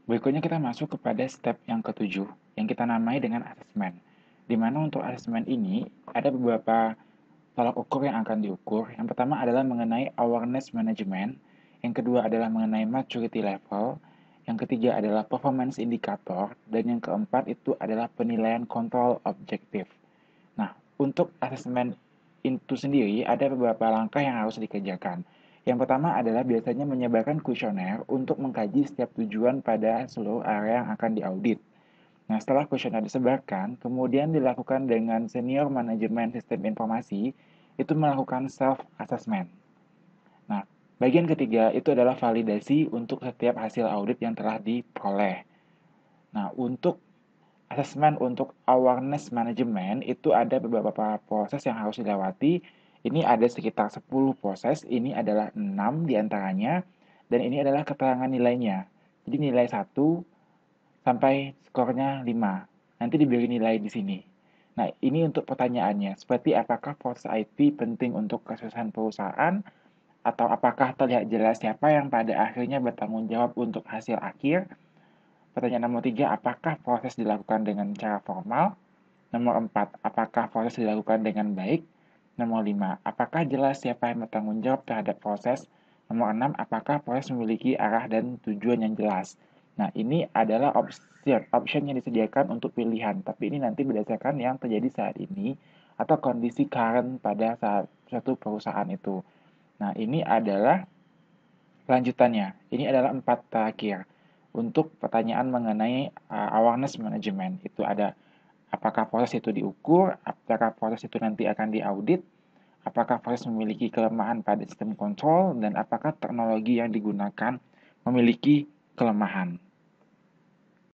Berikutnya kita masuk kepada step yang ketujuh, yang kita namai dengan asesmen. Di mana untuk asesmen ini ada beberapa tolak ukur yang akan diukur. Yang pertama adalah mengenai awareness management, yang kedua adalah mengenai maturity level, yang ketiga adalah performance indicator, dan yang keempat itu adalah penilaian kontrol objektif. Nah, untuk asesmen itu sendiri ada beberapa langkah yang harus dikerjakan. Yang pertama adalah biasanya menyebarkan kuesioner untuk mengkaji setiap tujuan pada seluruh area yang akan diaudit. Nah, setelah kuesioner disebarkan, kemudian dilakukan dengan senior manajemen sistem informasi, itu melakukan self-assessment. Nah, bagian ketiga itu adalah validasi untuk setiap hasil audit yang telah diperoleh. Nah, untuk asesmen untuk awareness management itu ada beberapa proses yang harus dilewati. Ini ada sekitar 10 proses, ini adalah 6 diantaranya, dan ini adalah keterangan nilainya. Jadi nilai 1 sampai skornya 5. Nanti diberi nilai di sini. Nah, ini untuk pertanyaannya, seperti apakah proses IT penting untuk kesuksesan perusahaan, atau apakah terlihat jelas siapa yang pada akhirnya bertanggung jawab untuk hasil akhir. Pertanyaan nomor 3, apakah proses dilakukan dengan cara formal? Nomor 4, apakah proses dilakukan dengan baik? Nomor 5, apakah jelas siapa yang bertanggung jawab terhadap proses? Nomor 6, apakah proses memiliki arah dan tujuan yang jelas? Nah, ini adalah option yang disediakan untuk pilihan, tapi ini nanti berdasarkan yang terjadi saat ini atau kondisi current pada saat suatu perusahaan itu. Nah, ini adalah lanjutannya. Ini adalah 4 terakhir. Untuk pertanyaan mengenai awareness management, itu ada apakah proses itu diukur, apakah proses itu nanti akan diaudit, apakah proses memiliki kelemahan pada sistem kontrol, dan apakah teknologi yang digunakan memiliki kelemahan.